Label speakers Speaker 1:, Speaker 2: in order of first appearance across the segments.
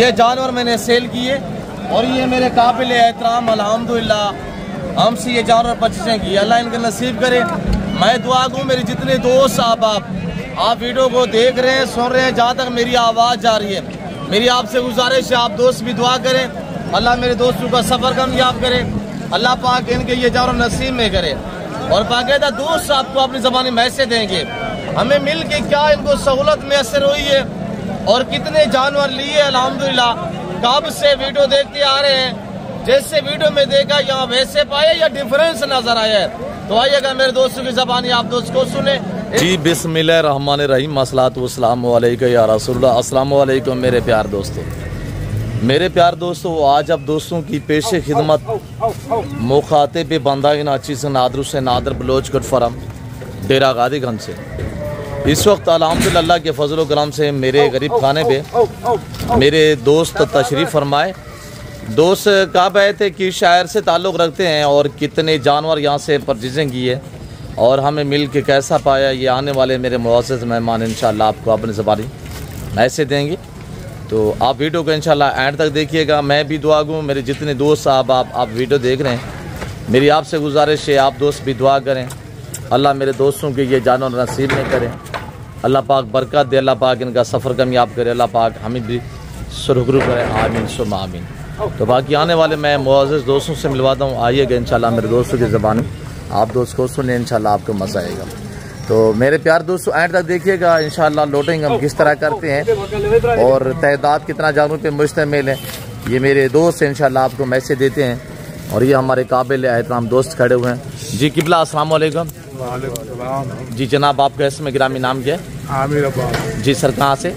Speaker 1: ये जानवर मैंने सेल किए और ये मेरे काबिल एहतराम अल्हम्दुलिल्लाह हमसे ये जानवर परचेज़ किए। अल्लाह इनका नसीब करे। मैं दुआ दूँ मेरे जितने दोस्त आप वीडियो को देख रहे हैं, सुन रहे हैं, जहाँ तक मेरी आवाज़ जा रही है, मेरी आपसे गुजारिश है आप दोस्त भी दुआ करें। अल्लाह मेरे दोस्तों का सफ़र कामयाब करे। अल्लाह पाक इनके ये जानवर नसीब में करे और बाकायदा दोस्त आपको अपनी ज़बानी मैसेज देंगे हमें मिल के क्या इनको सहूलत मैसर हुई है और कितने जानवर लिए। अल्हम्दुलिल्लाह कब से वीडियो देखते आ रहे हैं, जैसे वीडियो में देखा यहाँ वैसे पाए या डिफरेंस नजर आया है। तो आइएगा मेरे दोस्तों की ज़बानी आप दोस्त को सुने। जी बिस्मिल्लाहिर्रहमानिर्रहीम, अस्सलातु वस्सलामु अलैका या रसूलल्लाह। अस्सलामु अलैकुम मेरे प्यार दोस्तों, आज अब दोस्तों की पेशे खिदमत मुखातिब बंदा नाची से नादर से नादर बलोच गुड फरम डेरा गादीगंज से इस वक्त अल्हम्दुलिल्लाह के फजल करम से मेरे गरीब खाने पे मेरे दोस्त तशरीफ़ फरमाए। दोस्त कब आए थे कि शहर से ताल्लुक़ रखते हैं और कितने जानवर यहाँ से परचेजिंग की है और हमें मिल के कैसा पाया, ये आने वाले मेरे मुअज़्ज़ज़ मेहमान इंशाअल्लाह आपको अपनी ज़बानी मैसेज देंगे। तो आप वीडियो को इंशाअल्लाह एंड तक देखिएगा। मैं भी दुआ दूँ मेरे जितने दोस्त आप वीडियो देख रहे हैं, मेरी आपसे गुजारिश है आप दोस्त भी दुआ करें। अल्लाह मेरे दोस्तों के ये जानवर नसीब में करें, अल्लाह पाक बरकत दे, अल्लाह पाक इनका सफ़र कामयाब करे, अल्लाह पाक हमें भी सुरखरू करे, आमीन सुम्मा आमीन। तो बाकी आने वाले मैं मुअज़्ज़ज़ दोस्तों से मिलवाता हूँ, आइएगा इंशाअल्लाह मेरे दोस्तों की ज़बानी आप दोस्त को सुने, इंशाअल्लाह आपको मज़ा आएगा। तो मेरे प्यार दोस्तों एंड तक देखिएगा, इंशाअल्लाह लोडिंग हम किस तरह करते हैं और तादाद कितना जानवर पे मुश्तमिल है, ये मेरे दोस्त इंशाअल्लाह आपको मैसेज देते हैं। और ये हमारे काबिल एहतराम दोस्त खड़े हुए हैं। जी किबला अस्सलाम वालेकुम। जी जनाब आपका इसमें गिरामी नाम क्या है?
Speaker 2: आमिर अब्बास।
Speaker 1: जी सर कहाँ से?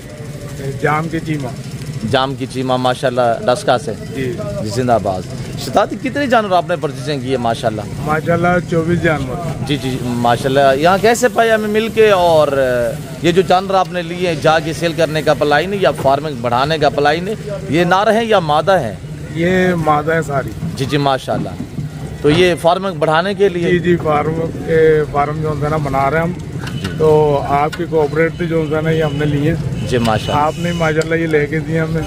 Speaker 1: जाम की चीमा माशाल्लाह डस्का से। जी जिंदाबाद। शताब्दी कितने जानवर आपने परचेजिंग किए? माशाल्लाह
Speaker 2: 24 जानवर।
Speaker 1: जी माशाल्लाह। यहाँ कैसे पाए हमें मिल के? और ये जो जानवर आपने लिए जाके सेल करने का प्लान है या फार्मिंग बढ़ाने का प्लान है? ये नार है या मादा है?
Speaker 2: ये मादा है सारी।
Speaker 1: जी माशाल्लाह। तो ये फार्मिंग बढ़ाने के लिए?
Speaker 2: जी फार्म जो है ना बना रहे हैं हम। तो आपकी कोऑपरेटिव जो है ना ये हमने लिए। जी माशाल्लाह। आपने माशाल्लाह ये लेके दिए हमें।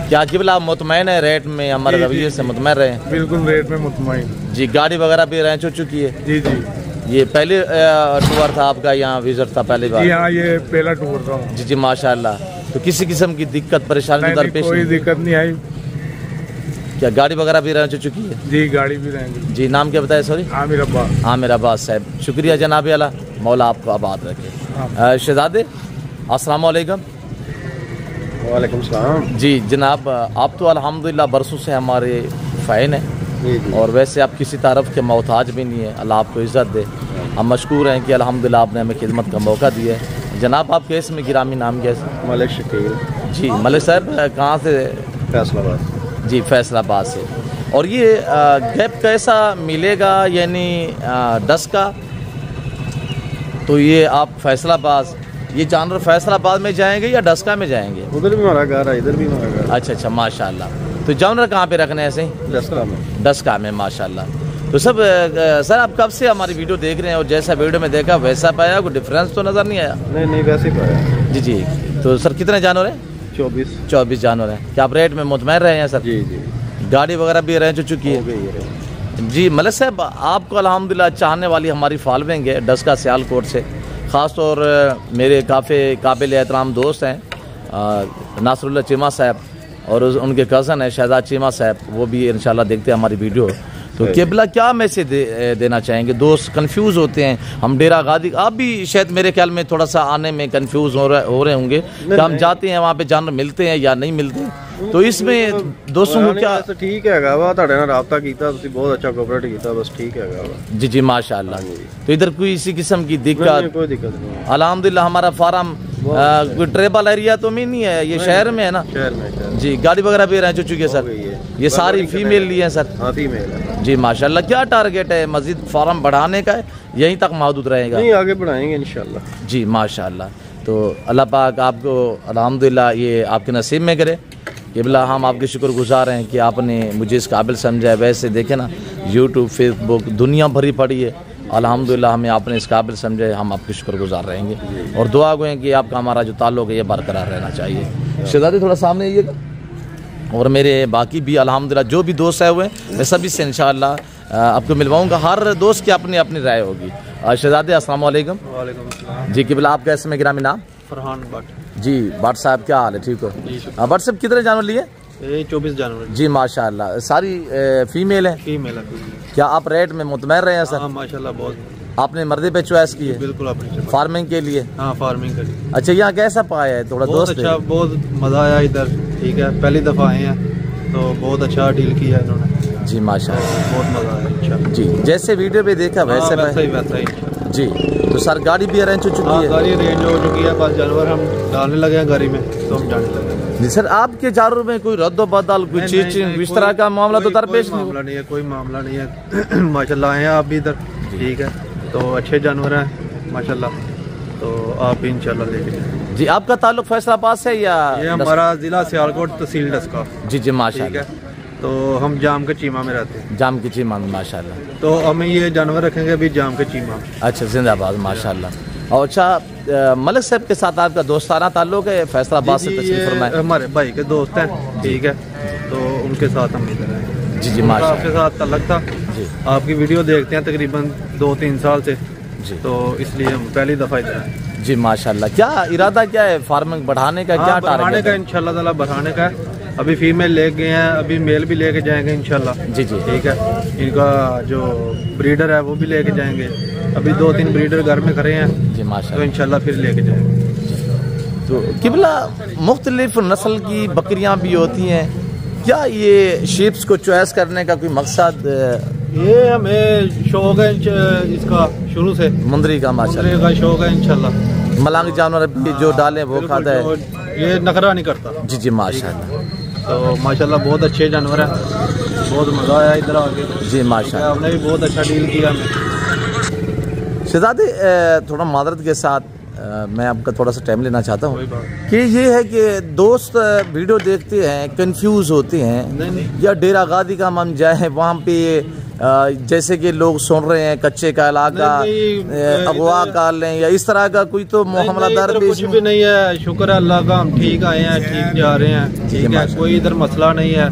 Speaker 1: क्या किबला मुतमैन है रेट में? हमारे रवैये से मुतमैन रहे?
Speaker 2: बिल्कुल रेट में मुतमैन।
Speaker 1: जी गाड़ी वगैरह भी रेंज हो चुकी है?
Speaker 2: जी
Speaker 1: ये पहले टूर था आपका यहाँ विजिट था पहली बार?
Speaker 2: जी हाँ ये पहला टूर था।
Speaker 1: जी माशाल्लाह। तो किसी किस्म की दिक्कत परेशानी दरपेश?
Speaker 2: कोई दिक्कत नहीं आई।
Speaker 1: क्या गाड़ी वगैरह भी रेंज हो चुकी है?
Speaker 2: जी गाड़ी भी रेंज। जी
Speaker 1: नाम क्या बताया? सॉरी
Speaker 2: आमिर अब्बास।
Speaker 1: आमिर अब्बास साहब, शुक्रिया जनाब अल्लाह मौला आपको आबाद रखे। शहजादे अस्सलाम वालेकुम।
Speaker 2: वालेकुम सलाम।
Speaker 1: जी जनाब आप तो अल्हम्दुलिल्लाह बरसों से हमारे फ़ैन हैं और वैसे आप किसी तारफ़ के मोहताज भी नहीं है, अल्लाह आपको इज़्ज़त दे। हम मशकूर हैं कि अल्हम्दुलिल्लाह आपने हमें खिदमत का मौका दिया है। जनाब आपके इसमें गिरामी नाम क्या है?
Speaker 2: मलिक शकील। जी
Speaker 1: मलिक साहब कहाँ से?
Speaker 2: फैसलाबाद। जी
Speaker 1: फैसलाबाद से। और ये गैप कैसा मिलेगा यानी डस का? तो ये आप फैसलाबाद, ये जानवर फैसलाबाद में जाएंगे या डस्का में जाएंगे?
Speaker 2: उधर भी हमारा घर है, इधर भी हमारा घर।
Speaker 1: अच्छा माशाल्लाह। तो जानवर कहाँ पे रखने ऐसे? डस्का में माशाल्लाह। तो सब सर आप कब से हमारी वीडियो देख रहे हैं और जैसा वीडियो में देखा वैसा पाया? कोई डिफरेंस तो नज़र नहीं आया?
Speaker 2: नहीं वैसे ही पाया।
Speaker 1: जी तो सर कितने जानवर हैं? 24 जानवर हैं। क्या आप रेट में मुतमैन रहे हैं सर? जी गाड़ी वगैरह भी रेंज हो चुकी है? जी मलिक साहब आपको अल्हम्दुलिल्लाह चाहने वाली हमारी फॉलोइंग है डस्का सियालकोट से, ख़ास तौर मेरे काफ़ी काबिल एहतराम दोस्त हैं नासरुल्लाह चीमा साहब और उनके कज़न है शहजाद चीमा साहब, वो भी इंशाल्लाह देखते हैं हमारी वीडियो। तो केबला क्या मैसेज देना चाहेंगे? दोस्त कंफ्यूज होते हैं, हम डेरा गादी, आप भी शायद मेरे ख्याल में थोड़ा सा आने में कंफ्यूज हो रहे होंगे कि हम जाते हैं वहाँ पे जानवर मिलते हैं या नहीं मिलते, तो इसमें दोस्तों को क्या?
Speaker 2: ठीक है राब्ता कीता, बहुत अच्छा कोऑपरेट कीता, बस ठीक है।
Speaker 1: जी माशाल्लाह। तो इधर कोई इसी किस्म की दिक्कत?
Speaker 2: कोई दिक्कत नहीं।
Speaker 1: अल्हम्दुलिल्लाह हमारा फार्म कोई ट्रेबल एरिया तो में नहीं है, ये शहर में है ना?
Speaker 2: शहर में।
Speaker 1: जी गाड़ी वगैरह भी रह चुकी है सर? ये सारी फीमेल लिए हैं सर?
Speaker 2: हाँ फीमेल है।
Speaker 1: जी माशाल्लाह। क्या टारगेट है? मजीद फार्म बढ़ाने का है, यहीं तक महदूद रहेगा?
Speaker 2: नहीं आगे बढ़ाएंगे इंशाल्लाह।
Speaker 1: जी माशाल्लाह। तो अल्लाह पाक आपको अल्हम्दुलिल्लाह ये आपके नसीब में करे। किबला हम आपके शुक्रगुजार हैं कि आपने मुझे इस काबिल समझा। वैसे देखें ना यूट्यूब फेसबुक दुनिया भरी पड़ी है, अल्हम्दुलिल्लाह हमें आपने इस काबिल समझे, हम आपके शुक्रगुजार रहेंगे और दुआ गो हैं कि आपका हमारा जो ताल्लुक़ है ये बरकरार रहना चाहिए। शहजादी थोड़ा सामने आइएगा। और मेरे बाकी भी अल्हम्दुलिल्लाह जो भी दोस्त आए हुए हैं मैं सभी से इंशाअल्लाह आपको मिलवाऊंगा। हर दोस्त की अपनी अपनी राय होगी। शहजादे अस्सलाम वालेकुम।
Speaker 3: वालेकुम अस्सलाम
Speaker 1: जी किबला, आपका इसमें गिरामी नाम?
Speaker 3: फरहान भट्ट
Speaker 1: जी भट्ट साहब, क्या हाल है? ठीक हो? भट्ट साहब कितने जानवर लिए?
Speaker 3: ये 24 जनवरी।
Speaker 1: जी माशाल्लाह, सारी फीमेल है?
Speaker 3: फीमेल है।
Speaker 1: क्या आप रेट में मुतमैन रहे हैं सर?
Speaker 3: हाँ माशाल्लाह बहुत।
Speaker 1: आपने मर्दे पे चॉइस की है?
Speaker 3: बिल्कुल अपनी
Speaker 1: फार्मिंग के लिए?
Speaker 3: हाँ फार्मिंग के लिए।
Speaker 1: अच्छा, यहाँ कैसा पाया है? थोड़ा
Speaker 3: बहुत
Speaker 1: दोस्त
Speaker 3: अच्छा, बहुत मज़ा आया इधर। ठीक है, पहली दफ़ा आए हैं तो बहुत अच्छा डील किया इन्होंने।
Speaker 1: जी माशाल्लाह,
Speaker 3: बहुत मज़ा आया। अच्छा
Speaker 1: जी, जैसे वीडियो पे देखा वैसे
Speaker 3: वैसा ही
Speaker 1: जी। तो सर गाड़ी भी अरेंज हो चुकी है?
Speaker 3: गाड़ी अरेंज हो चुकी है, बस जानवर हम डालने लगे हैं गाड़ी में तो हम जाने लगे।
Speaker 1: जी सर, आपके जानवरों में कोई रद्द बदल, कोई चीज इस तरह का मामला तो दरपेश नहीं?
Speaker 3: मामला नहीं है, कोई मामला नहीं है। माशाल्लाह आए हैं आप भी इधर। ठीक है, तो अच्छे जानवर हैं माशाल्लाह, तो आप भी इंशाल्लाह लेके जाएं।
Speaker 1: जी, आपका ताल्लुक फैसलाबाद से या?
Speaker 3: ये हमारा जिला सियालकोट तहसील डस्का।
Speaker 1: जी जी माशाल्लाह।
Speaker 3: ठीक है, तो हम जाम के चीमा में रहते हैं।
Speaker 1: जाम की चीमा में माशाल्लाह।
Speaker 3: तो हमें ये जानवर रखेंगे अभी जाम के चीमा।
Speaker 1: अच्छा, जिंदाबाद माशाल्लाह। और अच्छा, मलिक साहब के साथ आपका दोस्ताना ताल्लुक है? फैसलाबाद से तशरीफ फरमाए।
Speaker 3: हमारे भाई के दोस्त हैं। ठीक है, तो उनके साथ हम इधर आए।
Speaker 1: जी जी माशाल्लाह।
Speaker 3: आपके साथ ताल्लुक था
Speaker 1: जी,
Speaker 3: आपकी वीडियो देखते हैं तकरीबन 2-3 साल से
Speaker 1: जी,
Speaker 3: तो इसलिए हम पहली दफ़ा इधर आए।
Speaker 1: जी माशाल्लाह। क्या इरादा क्या है फार्मिंग बढ़ाने का? क्या
Speaker 3: बढ़ाने
Speaker 1: टारगेट
Speaker 3: का
Speaker 1: है?
Speaker 3: इंशाल्लाह ताला बढ़ाने का है। अभी फीमेल ले गए हैं, अभी मेल भी लेके जाएंगे इंशाल्लाह।
Speaker 1: जी जी
Speaker 3: ठीक है, इनका जो ब्रीडर है वो भी लेके जाएंगे। अभी 2-3 ब्रीडर घर में खड़े हैं
Speaker 1: जी
Speaker 3: तो
Speaker 1: माशाल्लाह।
Speaker 3: इंशाल्लाह फिर लेके जाएंगे।
Speaker 1: तो किबला, मुख्तलिफ नस्ल की बकरियां भी होती हैं, क्या ये शीप्स को चॉइस करने का कोई मकसद?
Speaker 3: ये हमें शौक है इसका शुरू से,
Speaker 1: मुंदरी का माशाल्लाह।
Speaker 3: मुंदरी का शौक है इंशाल्लाह।
Speaker 1: मलांग जानवर भी जो डाले वो खाता है?
Speaker 3: ये नखरा नहीं करता।
Speaker 1: जी जी माशाल्लाह।
Speaker 3: तो माशाल्लाह बहुत अच्छे जानवर हैं, बहुत मज़ा आया इधर आके।
Speaker 1: जी माशाल्लाह।
Speaker 3: आपने भी बहुत अच्छा डील किया हमें।
Speaker 1: शहजादे, थोड़ा मादरत के साथ मैं आपका थोड़ा सा टाइम लेना चाहता हूँ कि ये है कि दोस्त वीडियो देखते हैं, कंफ्यूज होते हैं या डेरा गादी का हम जाए वहाँ पे जैसे कि लोग सुन रहे हैं कच्चे का इलाका, अगवा कर लें या इस तरह का कोई तो मामला दर
Speaker 3: कुछ भी नहीं है। शुक्र है अल्लाह का, हम ठीक आए हैं, ठीक जा रहे हैं। ठीक है, कोई इधर मसला नहीं है।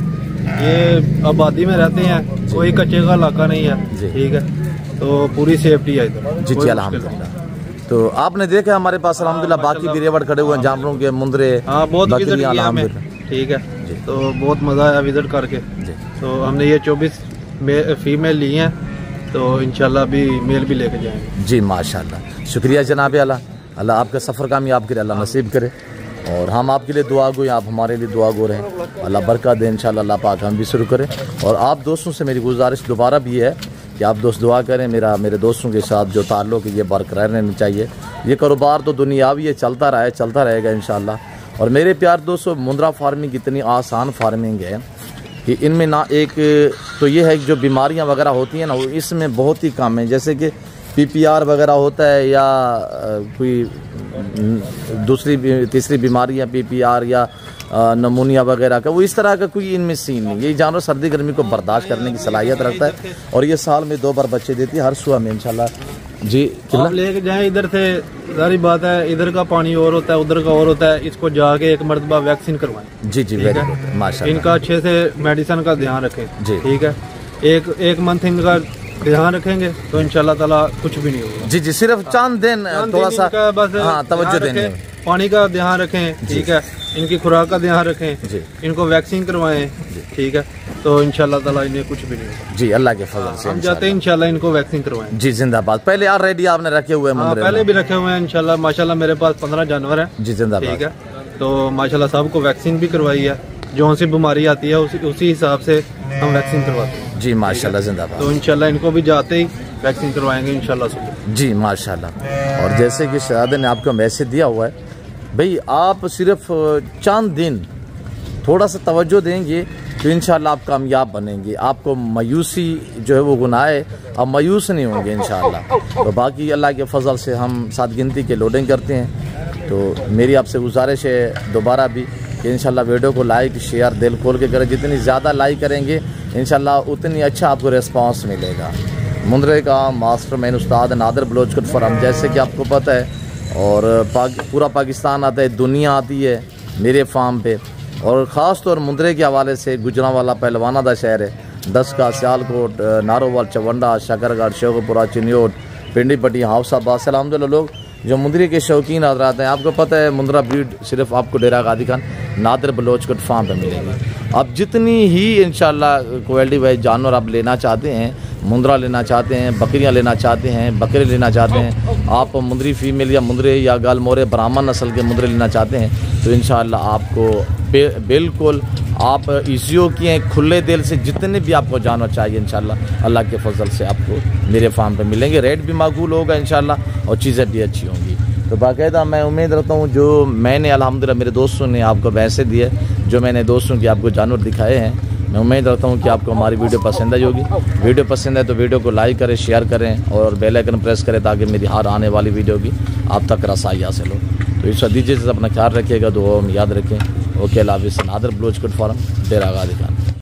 Speaker 3: ये आबादी में रहते हैं, कोई कच्चे का इलाका नहीं है। ठीक है, तो पूरी सेफ्टी है इधर।
Speaker 1: जी जी अल्हम्दुलिल्लाह। तो आपने देखा हमारे पास अल्हम्दुलिल्लाह बाकी भी रेवड़ खड़े हुए हैं जानवरों के, मुंदरे।
Speaker 3: हाँ बहुत विजिट
Speaker 1: बकरियां
Speaker 3: किया हमें।
Speaker 1: अल्हम्दुलिल्लाह।
Speaker 3: ठीक है, तो बहुत मज़ा आया विजिट करके। तो हमने ये 24 फीमेल ली हैं, तो इंशाल्लाह अभी मेल भी लेके जाएंगे।
Speaker 1: जी माशाल्लाह, शुक्रिया जनाब आला। अल्लाह आपका सफ़र कामयाब करे, अल्लाह नसीब करे। और हम आपके लिए दुआ गो, आप हमारे लिए दुआ गो रहें। अल्लाह बरकत दे इंशाल्लाह। अल्लाह पाक हम भी शुरू करें। और आप दोस्तों से मेरी गुजारिश दोबारा भी है कि आप दोस्त दुआ करें, मेरे दोस्तों के साथ जो ताल्लुक़ है ये बरकरार रहना चाहिए। ये कारोबार तो दुनियावी है, चलता रहेगा इंशाल्लाह। और मेरे प्यार दोस्तों, मुंद्रा फार्मिंग इतनी आसान फार्मिंग है कि इनमें ना एक तो ये है कि जो बीमारियां वगैरह होती हैं ना वो इसमें बहुत ही कम है। जैसे कि PPR वगैरह होता है या कोई दूसरी तीसरी बीमारी है PPR या नमूनिया वगैरह का, वो इस तरह का कोई इनमें सीन नहीं। ये जानवर सर्दी गर्मी को बर्दाश्त करने की सलाहियत रखता है और ये साल में 2 बार बच्चे देती है, हर सुबह में इंशाल्लाह। जी
Speaker 3: आप लेके जाएं इधर से, सारी बात है। इधर का पानी और होता है, उधर का और होता है। इसको जाके एक मरतबा वैक्सीन करवाएं।
Speaker 1: जी जी वेरी गुड माशाल्लाह।
Speaker 3: इनका अच्छे से मेडिसिन का ध्यान रखें जी। ठीक है, एक मंथ इनका ध्यान रखेंगे तो इंशाल्लाह ताला कुछ भी नहीं होगा।
Speaker 1: जी जी, सिर्फ चंद दिन थोड़ा सा
Speaker 3: बस
Speaker 1: हाँ तवज्जो देने,
Speaker 3: पानी का ध्यान रखें। ठीक है, इनकी खुराक का ध्यान रखें, इनको वैक्सीन करवाएं। ठीक है, तो इंशाल्लाह ताला इन्हें कुछ भी नहीं होगा।
Speaker 1: जी अल्लाह के फजल से
Speaker 3: हम जाते हैं इंशाल्लाह इनको वैक्सीन करवाएं।
Speaker 1: जी जिंदाबाद। पहले ऑलरेडी आपने रखे हुए हैं?
Speaker 3: पहले भी रखे हुए हैं इंशाल्लाह। माशाल्लाह मेरे पास 15 जानवर हैं।
Speaker 1: जी जिंदाबाद।
Speaker 3: ठीक है, तो माशाल्लाह सबको वैक्सीन भी करवाई है। जो सी बीमारी आती है उसी हिसाब से हम वैक्सीन करवाते हैं।
Speaker 1: जी माशाल्लाह जिंदाबाद।
Speaker 3: तो इंशाल्लाह इनको भी जाते ही वैक्सीन करवाएंगे इंशाल्लाह सुबह।
Speaker 1: जी माशाल्लाह। और जैसे कि शहजादे ने आपको मैसेज दिया हुआ है, भाई आप सिर्फ चंद दिन थोड़ा सा तवज्जो देंगे तो इंशाल्लाह आप कामयाब बनेंगे। आपको मायूसी जो है वो गुनाह है, आप मायूस नहीं होंगे इंशाल्लाह। तो बाकी अल्लाह के फजल से हम 7 गिनती के लोडिंग करते हैं। तो मेरी आपसे गुजारिश है दोबारा भी कि इंशाल्लाह वीडियो को लाइक शेयर दिल खोल के करें। जितनी ज़्यादा लाइक करेंगे इंशाल्लाह उतनी अच्छा आपको रिस्पांस मिलेगा। मुंद्रे का मास्टरमाइंड उस्ताद नादिर बलोच कट फॉर्म, जैसे कि आपको पता है, और पूरा पाकिस्तान आता है, दुनिया आती है मेरे फार्म पे। और ख़ास तौर मुंदरे के हवाले से गुजरांवाला पहलवाना दा शहर है, दसका, सियालकोट, नारोवाल, चवंडा, शकरगढ़, शेखपुरा, चिन्योट, पिंडी पट्टी, हाउसाबाद से अल्हम्दुलिल्लाह लोग जो मुंदरी के शौकीन हज़रात हैं। आपको पता है मुंदरा ब्रीड सिर्फ आपको डेरा गादी खान नादिर बलोच कोट फार्म पे मिलेगी। अब जितनी ही इंशाल्लाह क्वालिटी वाइज जानवर आप लेना चाहते हैं, मुंदरा लेना चाहते हैं, बकरियां लेना चाहते हैं, बकरे लेना चाहते हैं, आप मुंदरी फीमेल या मुंदरे या गालमोरे ब्राह्मण नस्ल के मुंदरे लेना चाहते हैं तो इंशाल्लाह आपको बिल्कुल आप ईसीओ किए खुले दिल से जितने भी आपको जानवर चाहिए इंशाल्लाह अल्लाह के फजल से आपको मेरे फार्म पे मिलेंगे। रेट भी माकूल होगा इंशाल्लाह और चीज़ें भी अच्छी होंगी। तो बाकायदा मैं उम्मीद रखता हूँ जो मैंने अल्हम्दुलिल्लाह मेरे दोस्तों ने आपको वैसे दिए, जो मैंने दोस्तों की आपको जानवर दिखाए हैं, मैं उम्मीद रखता हूँ कि आपको हमारी वीडियो पसंद आई होगी। वीडियो पसंद है तो वीडियो को लाइक करें, शेयर करें और बेल आइकन प्रेस करें ताकि मेरी हर आने वाली वीडियो की आप तक रसाई हासिल हो। तो इस दीजिए से अपना ख्याल रखिएगा, दुआ में याद रखें। ओके, अल्लाह हाफ़िज़। नादिर बलोच कोट फार्म, डेरा गादी खान।